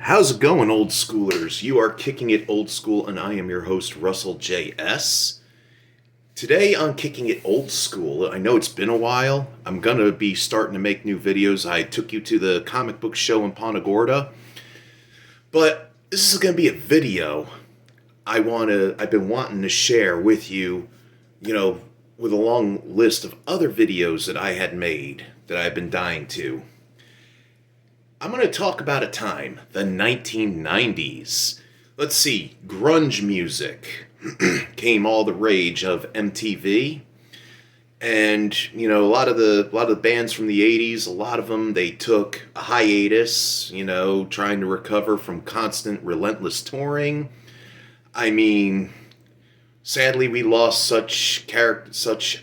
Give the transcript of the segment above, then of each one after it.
How's it going, old schoolers? You are Kicking It Old School, and I am your host, Russell J.S. Today on Kicking It Old School, I know it's been a while. I'm going to be starting to make new videos. I took you to the comic book show in Punta Gorda, but this is going to be a video I've been wanting to share with you, with a long list of other videos that I had made that I've been dying to. I'm going to talk about a time, the 1990s. Let's see, grunge music came all the rage of MTV. And, a lot of the bands from the 80s, a lot of them, they took a hiatus, trying to recover from constant, relentless touring. I mean, sadly, we lost such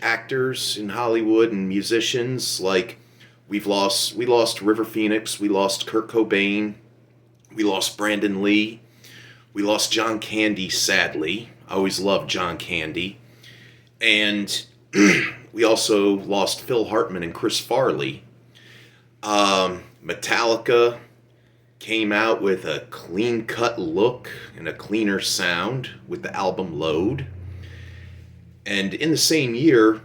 actors in Hollywood and musicians like we lost River Phoenix, we lost Kurt Cobain, we lost Brandon Lee, we lost John Candy, sadly. I always loved John Candy. And we also lost Phil Hartman and Chris Farley. Metallica came out with a clean-cut look and a cleaner sound with the album Load. And in the same year,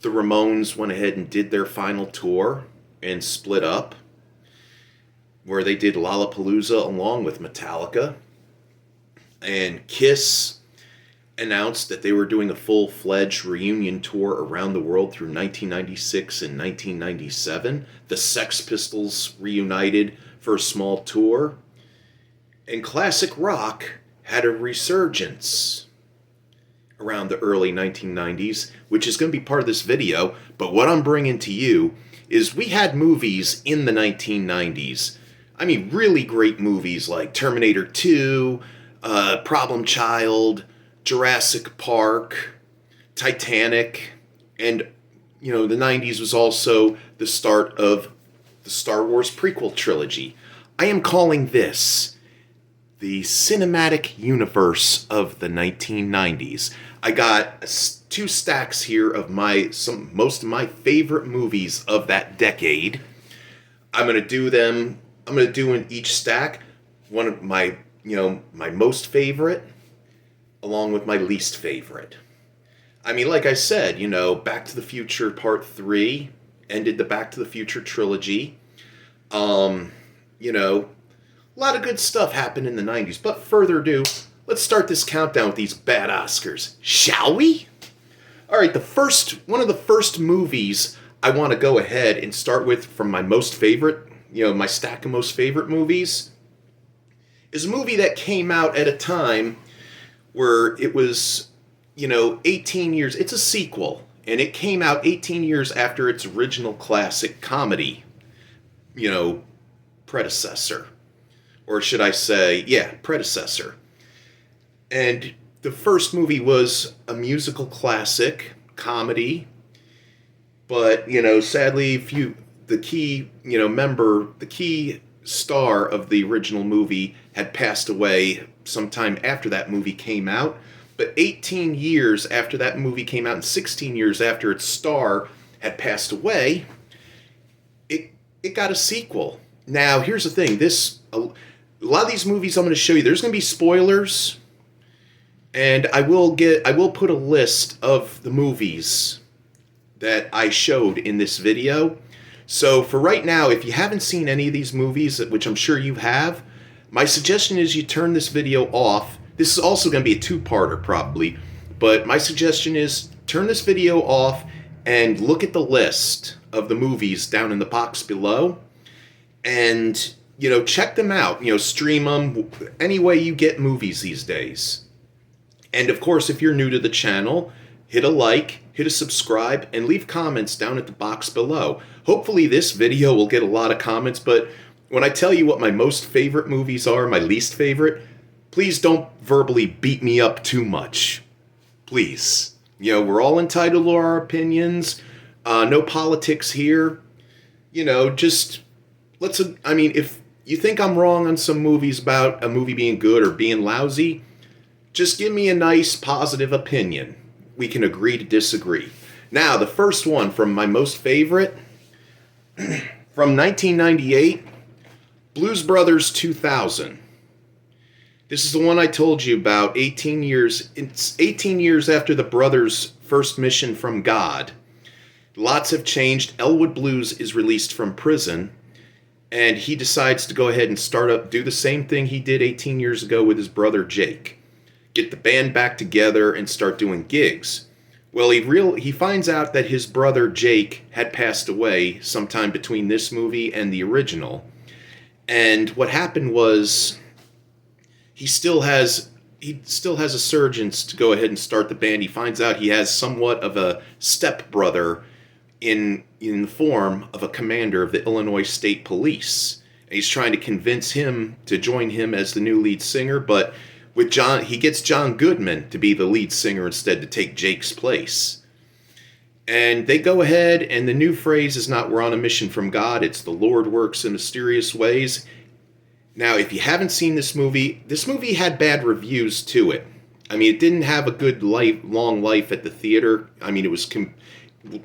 the Ramones went ahead and did their final tour and split up, where they did Lollapalooza along with Metallica. And Kiss announced that they were doing a full-fledged reunion tour around the world through 1996 and 1997. The Sex Pistols reunited for a small tour. And classic rock had a resurgence around the early 1990s, which is going to be part of this video. But what I'm bringing to you is we had movies in the 1990s. I mean, really great movies like Terminator 2, Problem Child, Jurassic Park, Titanic, and, the 90s was also the start of the Star Wars prequel trilogy. I am calling this the cinematic universe of the 1990s. I got two stacks here of most of my favorite movies of that decade. I'm going to do in each stack one of my, my most favorite along with my least favorite. I mean, like I said, Back to the Future Part 3 ended the Back to the Future trilogy. A lot of good stuff happened in the 90s, but further ado, let's start this countdown with these bad Oscars, shall we? All right, one of the first movies I want to go ahead and start with from my most favorite, my stack of most favorite movies, is a movie that came out at a time where it was, 18 years, it's a sequel, and it came out 18 years after its original classic comedy, predecessor. Or should I say, predecessor. And the first movie was a musical classic, comedy. But, sadly, the key star of the original movie had passed away sometime after that movie came out. But 18 years after that movie came out and 16 years after its star had passed away, it got a sequel. Now, here's the thing. A lot of these movies I'm going to show you, there's going to be spoilers, and I will put a list of the movies that I showed in this video. So for right now, if you haven't seen any of these movies, which I'm sure you have, my suggestion is you turn this video off. This is also going to be a two-parter probably, but my suggestion is turn this video off and look at the list of the movies down in the box below, and check them out, stream them, any way you get movies these days. And of course, if you're new to the channel, hit a like, hit a subscribe, and leave comments down at the box below. Hopefully this video will get a lot of comments, but when I tell you what my most favorite movies are, my least favorite, please don't verbally beat me up too much. Please. We're all entitled to our opinions. No politics here. If you think I'm wrong on some movies about a movie being good or being lousy, just give me a nice positive opinion. We can agree to disagree. Now, the first one from my most favorite, from 1998, Blues Brothers 2000. This is the one I told you about. 18 years. It's 18 years after the brothers' first mission from God. Lots have changed. Elwood Blues is released from prison, and he decides to go ahead and do the same thing he did 18 years ago with his brother Jake. Get the band back together and start doing gigs. Well, he finds out that his brother Jake had passed away sometime between this movie and the original. And what happened was he still has a surgeons to go ahead and start the band. He finds out he has somewhat of a stepbrother in the form of a commander of the Illinois State Police. And he's trying to convince him to join him as the new lead singer, but he gets John Goodman to be the lead singer instead, to take Jake's place. And they go ahead, and the new phrase is not "we're on a mission from God," it's "the Lord works in mysterious ways." Now, if you haven't seen this movie had bad reviews to it. I mean, it didn't have a good long life at the theater. I mean, it was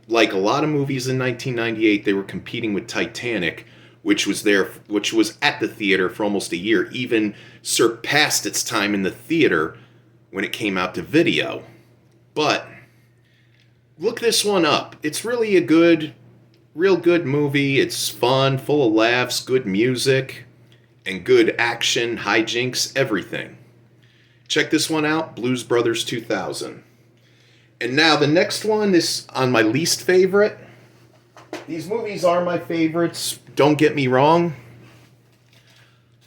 like a lot of movies in 1998, they were competing with Titanic, which was at the theater for almost a year, even surpassed its time in the theater when it came out to video. But look this one up. It's really a real good movie. It's fun, full of laughs, good music, and good action, hijinks, everything. Check this one out, Blues Brothers 2000. And now the next one is on my least favorite. These movies are my favorites, don't get me wrong.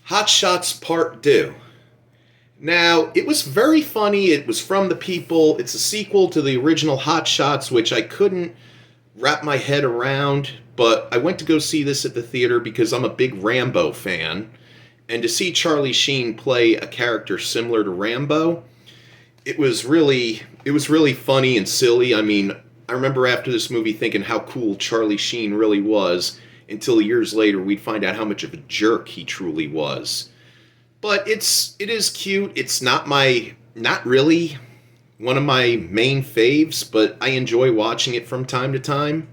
Hot Shots Part 2. Now, it was very funny. It was from the people. It's a sequel to the original Hot Shots, which I couldn't wrap my head around. But I went to go see this at the theater because I'm a big Rambo fan. And to see Charlie Sheen play a character similar to Rambo, it was really funny and silly. I mean, I remember after this movie thinking how cool Charlie Sheen really was, until years later we'd find out how much of a jerk he truly was. But it is cute. It's not really one of my main faves, but I enjoy watching it from time to time.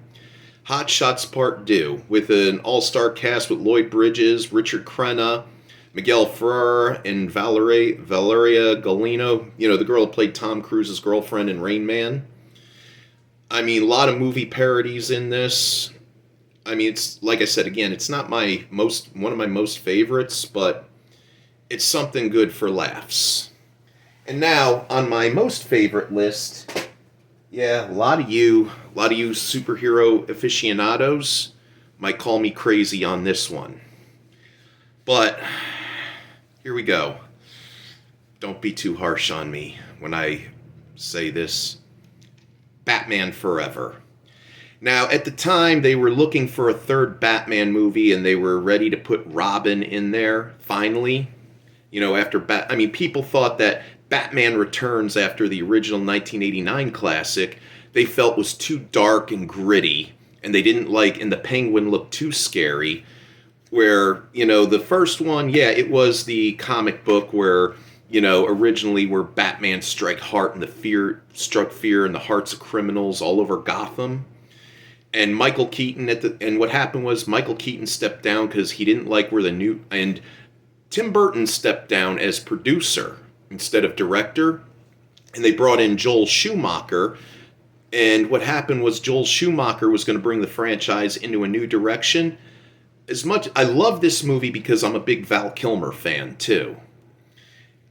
Hot Shots Part 2, with an all-star cast with Lloyd Bridges, Richard Crenna, Miguel Ferrer, and Valeria Golino, the girl who played Tom Cruise's girlfriend in Rain Man. I mean, a lot of movie parodies in this. I mean, it's, like I said again, it's not one of my most favorites, but it's something good for laughs. And now, on my most favorite list, yeah, a lot of you superhero aficionados might call me crazy on this one. But here we go. Don't be too harsh on me when I say this. Batman Forever. Now, at the time, they were looking for a third Batman movie, and they were ready to put Robin in there, finally. People thought that Batman Returns, after the original 1989 classic, they felt was too dark and gritty, and they didn't like, and the Penguin looked too scary. Where, the first one, yeah, it was the comic book where, originally where Batman struck fear in the hearts of criminals all over Gotham. And Michael Keaton, and what happened was Michael Keaton stepped down because he didn't like and Tim Burton stepped down as producer instead of director, and they brought in Joel Schumacher. And what happened was Joel Schumacher was going to bring the franchise into a new direction. I love this movie because I'm a big Val Kilmer fan too.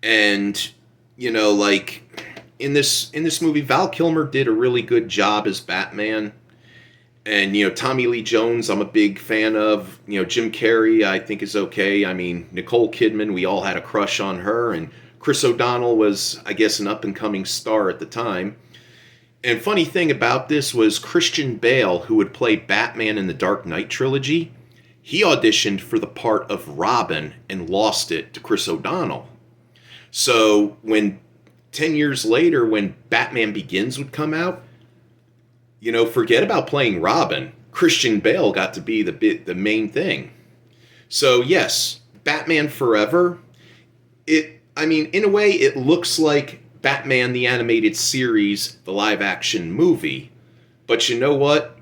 And, in this movie, Val Kilmer did a really good job as Batman. And, Tommy Lee Jones, I'm a big fan of. Jim Carrey, I think, is okay. I mean, Nicole Kidman, we all had a crush on her. And Chris O'Donnell was, I guess, an up-and-coming star at the time. And funny thing about this was Christian Bale, who would play Batman in the Dark Knight trilogy, he auditioned for the part of Robin and lost it to Chris O'Donnell. So 10 years later, when Batman Begins would come out, forget about playing Robin. Christian Bale got to be the main thing. So yes, Batman Forever, in a way, it looks like Batman the Animated Series, the live-action movie. But you know what?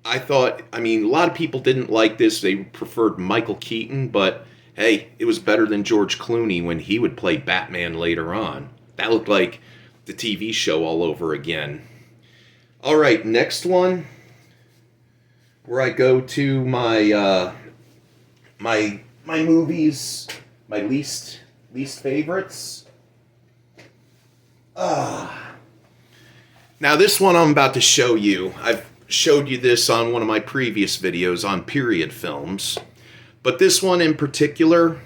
I thought, I mean, a lot of people didn't like this. They preferred Michael Keaton, but hey, it was better than George Clooney when he would play Batman later on. That looked like the TV show all over again. All right, next one, where I go to my movies, my least favorites. Now this one I'm about to show you. I've showed you this on one of my previous videos on period films, but this one in particular,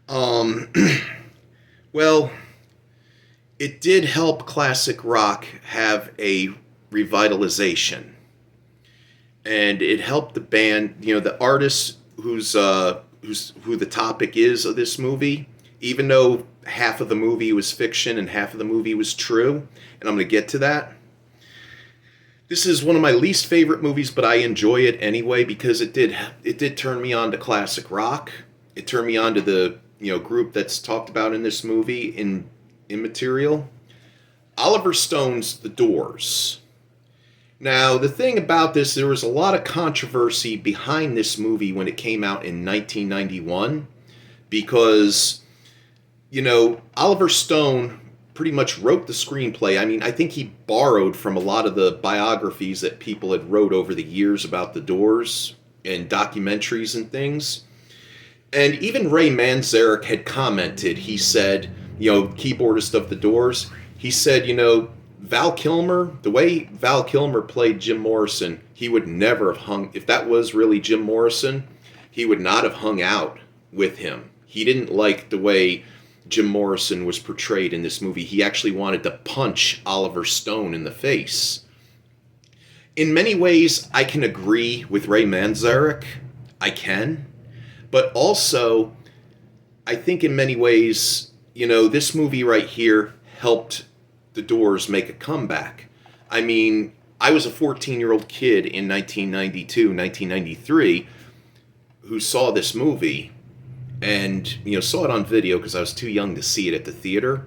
well, it did help classic rock have a revitalization, and it helped the band, the artist who the topic is of this movie, even though half of the movie was fiction and half of the movie was true, and I'm going to get to that. This is one of my least favorite movies, but I enjoy it anyway because it did turn me on to classic rock. It turned me on to the group that's talked about in this movie in Immaterial. Oliver Stone's The Doors. Now, the thing about this, there was a lot of controversy behind this movie when it came out in 1991 because, Oliver Stone pretty much wrote the screenplay. I mean, I think he borrowed from a lot of the biographies that people had wrote over the years about the Doors and documentaries and things. And even Ray Manzarek had commented, he said, keyboardist of the Doors, he said, Val Kilmer, the way Val Kilmer played Jim Morrison, he would never have hung, if that was really Jim Morrison, he would not have hung out with him. He didn't like the way Jim Morrison was portrayed in this movie. He actually wanted to punch Oliver Stone in the face. In many ways, I can agree with Ray Manzarek. I can. But also, I think in many ways, this movie right here helped the Doors make a comeback. I mean, I was a 14-year-old kid in 1992, 1993, who saw this movie and, saw it on video because I was too young to see it at the theater.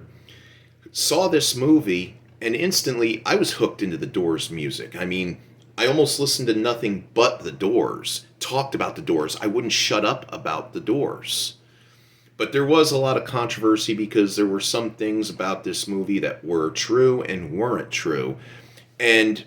Saw this movie, and instantly I was hooked into the Doors music. I mean, I almost listened to nothing but the Doors, talked about the Doors. I wouldn't shut up about the Doors. But there was a lot of controversy because there were some things about this movie that were true and weren't true. And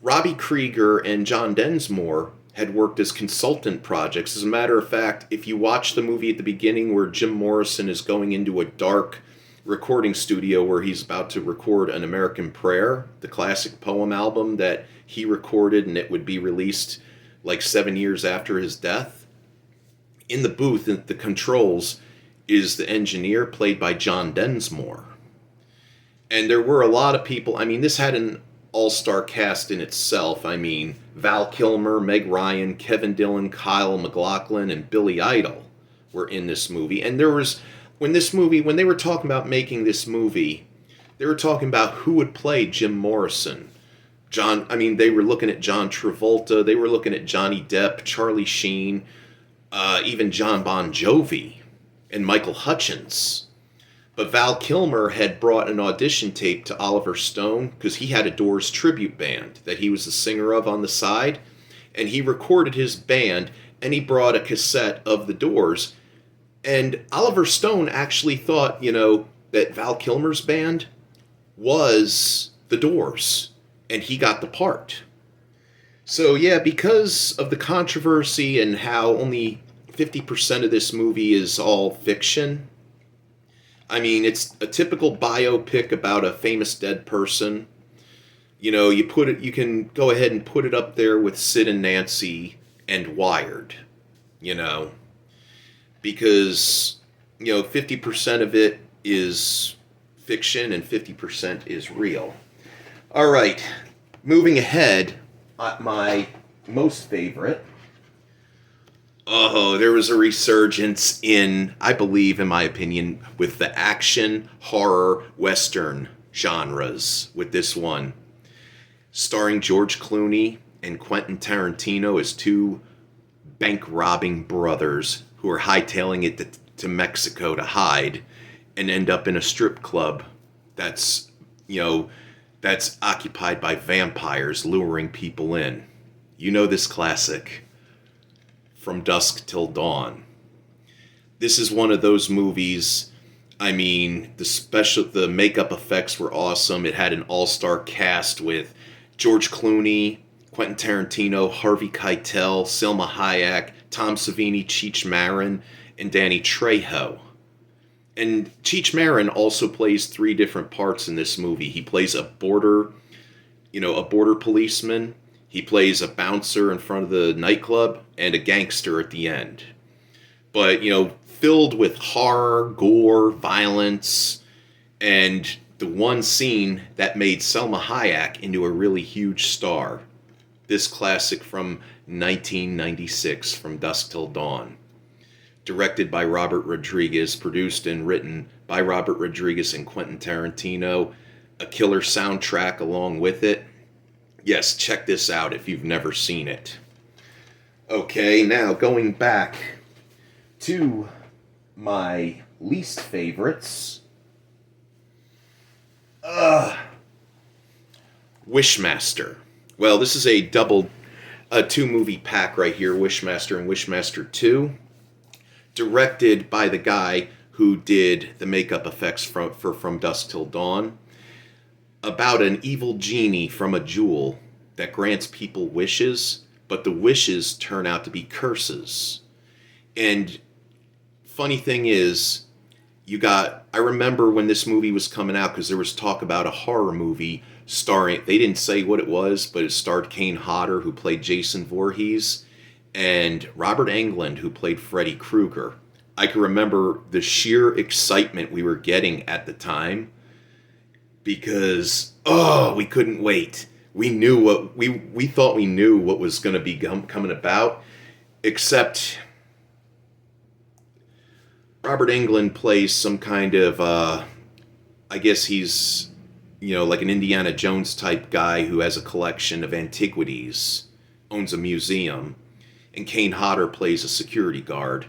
Robbie Krieger and John Densmore had worked as consultant projects. As a matter of fact, if you watch the movie at the beginning where Jim Morrison is going into a dark recording studio where he's about to record An American Prayer, the classic poem album that he recorded and it would be released like 7 years after his death, in the booth at the controls is the engineer played by John Densmore. And there were a lot of people, I mean, this had an all-star cast in itself. I mean, Val Kilmer, Meg Ryan, Kevin Dillon, Kyle MacLachlan, and Billy Idol were in this movie. And there was, when they were talking about making this movie, they were talking about who would play Jim Morrison. They were looking at John Travolta, they were looking at Johnny Depp, Charlie Sheen, even John Bon Jovi, and Michael Hutchence. But Val Kilmer had brought an audition tape to Oliver Stone because he had a Doors tribute band that he was the singer of on the side. And he recorded his band and he brought a cassette of the Doors. And Oliver Stone actually thought, that Val Kilmer's band was the Doors. And he got the part. So yeah, because of the controversy and how only 50% of this movie is all fiction, I mean, it's a typical biopic about a famous dead person. You can go ahead and put it up there with Sid and Nancy and Wired, because, 50% of it is fiction and 50% is real. All right, moving ahead, my most favorite. Oh, there was a resurgence in, I believe, in my opinion, with the action, horror, western genres with this one. Starring George Clooney and Quentin Tarantino as two bank-robbing brothers who are hightailing it to Mexico to hide and end up in a strip club that's occupied by vampires luring people in. You know this classic, From Dusk Till Dawn. This is one of those movies, I mean, the makeup effects were awesome. It had an all-star cast with George Clooney, Quentin Tarantino, Harvey Keitel, Selma Hayek, Tom Savini, Cheech Marin, and Danny Trejo. And Cheech Marin also plays 3 different parts in this movie. He plays a border policeman. He plays a bouncer in front of the nightclub and a gangster at the end. But, filled with horror, gore, violence, and the one scene that made Selma Hayek into a really huge star. This classic from 1996, From Dusk Till Dawn. Directed by Robert Rodriguez, produced and written by Robert Rodriguez and Quentin Tarantino. A killer soundtrack along with it. Yes, check this out if you've never seen it. Okay, now going back to my least favorites. Wishmaster. Well, this is a 2-movie pack right here, Wishmaster and Wishmaster 2. Directed by the guy who did the makeup effects for From Dusk Till Dawn. About an evil genie from a jewel that grants people wishes, but the wishes turn out to be curses. And funny thing is, I remember when this movie was coming out, because there was talk about a horror movie starring, they didn't say what it was, but it starred Kane Hodder, who played Jason Voorhees, and Robert Englund, who played Freddy Krueger. I can remember the sheer excitement we were getting at the time, because we couldn't wait. We knew what we thought we knew what was going to be coming about, except Robert Englund plays some kind of I guess he's like an Indiana Jones type guy who has a collection of antiquities, owns a museum, and Kane Hodder plays a security guard.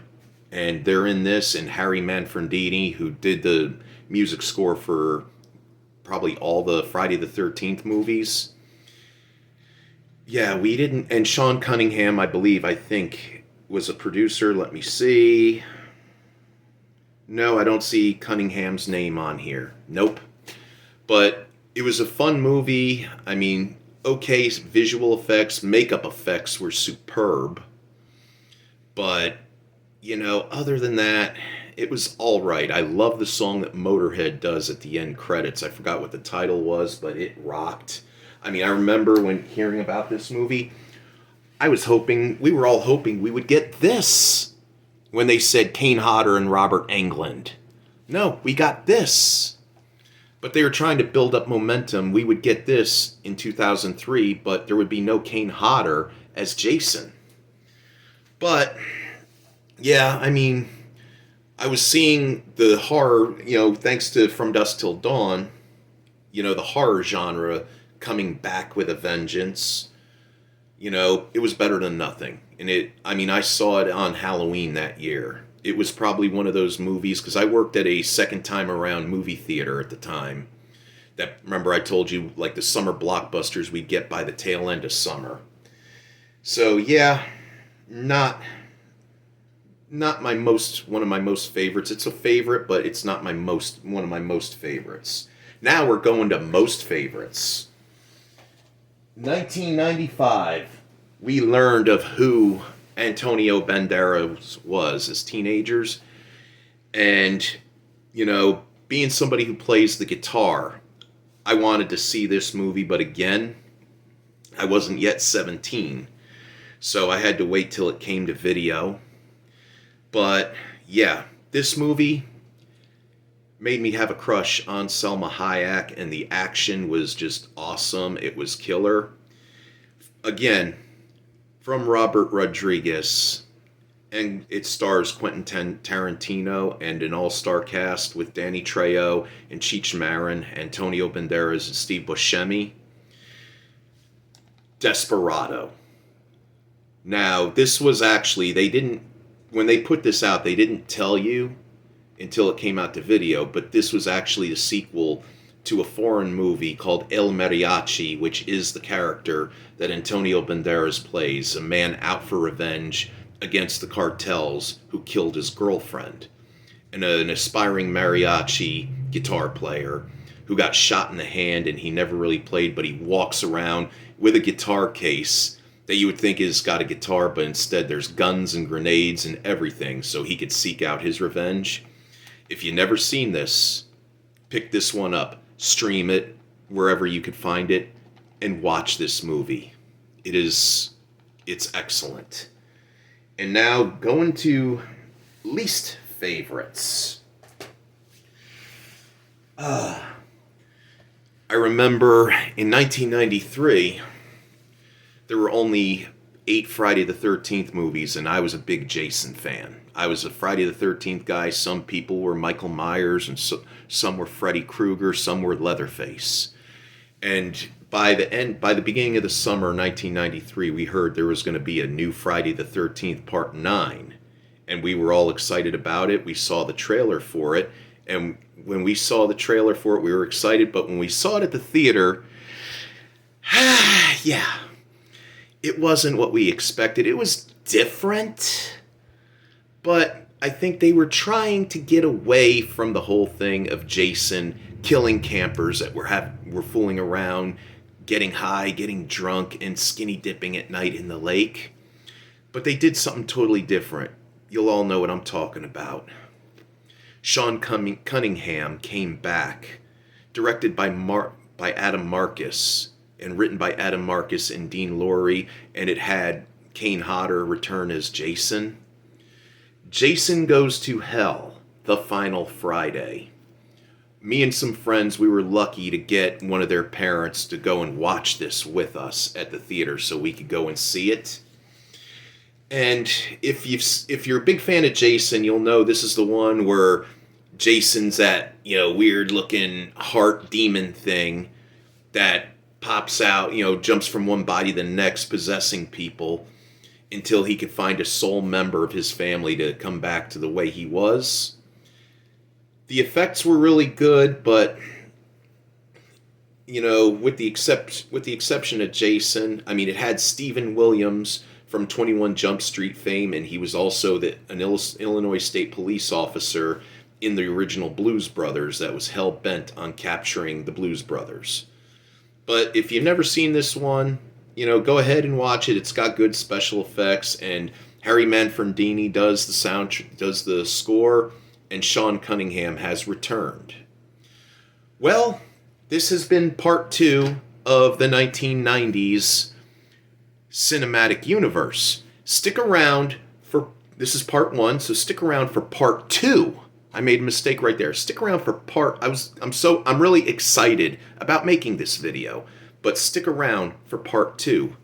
And they're in this, and Harry Manfredini, who did the music score for probably all the Friday the 13th movies. Yeah, we didn't... And Sean Cunningham, I think, was a producer. Let me see. No, I don't see Cunningham's name on here. Nope. But it was a fun movie. I mean, okay, visual effects, makeup effects were superb. But, other than that, it was all right. I love the song that Motorhead does at the end credits. I forgot what the title was, but it rocked. I mean, I remember when hearing about this movie, we were all hoping we would get this when they said Kane Hodder and Robert Englund. No, we got this. But they were trying to build up momentum. We would get this in 2003, but there would be no Kane Hodder as Jason. But, yeah, I mean, I was seeing the horror, thanks to From Dusk Till Dawn, the horror genre coming back with a vengeance. It was better than nothing. And I saw it on Halloween that year. It was probably one of those movies, because I worked at a second time around movie theater at the time. Remember I told you, like the summer blockbusters we'd get by the tail end of summer. So yeah, not one of my most favorites. It's a favorite, but it's not one of my most favorites. Now we're going to most favorites. 1995, we learned of who Antonio Banderas was as teenagers. And, being somebody who plays the guitar, I wanted to see this movie, but again, I wasn't yet 17. So I had to wait till it came to video. But, yeah, this movie made me have a crush on Selma Hayek, and the action was just awesome. It was killer. Again, from Robert Rodriguez, and it stars Quentin Tarantino and an all-star cast with Danny Trejo and Cheech Marin, Antonio Banderas, and Steve Buscemi. Desperado. Now, this was actually, when they put this out, they didn't tell you until it came out to video, but this was actually the sequel to a foreign movie called El Mariachi, which is the character that Antonio Banderas plays, a man out for revenge against the cartels who killed his girlfriend. And an aspiring mariachi guitar player who got shot in the hand and he never really played, but he walks around with a guitar case that you would think has got a guitar, but instead there's guns and grenades and everything so he could seek out his revenge. If you've never seen this, pick this one up, stream it wherever you could find it, and watch this movie. It's excellent. And now going to least favorites. I remember in 1993, there were only 8 Friday the 13th movies, and I was a big Jason fan. I was a Friday the 13th guy. Some people were Michael Myers, and some were Freddy Krueger, some were Leatherface. And by the beginning of the summer 1993, we heard there was going to be a new Friday the 13th Part 9. And we were all excited about it. We saw the trailer for it. And when we saw the trailer for it, we were excited. But when we saw it at the theater, yeah, it wasn't what we expected. It was different. But I think they were trying to get away from the whole thing of Jason killing campers that were fooling around, getting high, getting drunk, and skinny dipping at night in the lake. But they did something totally different. You'll all know what I'm talking about. Sean Cunningham came back, directed by Adam Marcus, and written by Adam Marcus and Dean Lorey, and it had Kane Hodder return as Jason. Jason Goes to Hell, the final Friday. Me and some friends, we were lucky to get one of their parents to go and watch this with us at the theater so we could go and see it. And if you're a big fan of Jason, you'll know this is the one where Jason's that, weird looking heart demon thing that pops out, jumps from one body to the next, possessing people until he could find a sole member of his family to come back to the way he was. The effects were really good, but with the exception of Jason, I mean, it had Stephen Williams from 21 Jump Street fame, and he was also an Illinois State police officer in the original Blues Brothers that was hell-bent on capturing the Blues Brothers. But if you've never seen this one, go ahead and watch it. It's got good special effects, and Harry Manfredini does the score, and Sean Cunningham has returned. Well, this has been part 2 of the 1990s cinematic universe. Stick around this is part 1, so stick around for part 2. I made a mistake right there. Stick around for I'm really excited about making this video, but stick around for part 2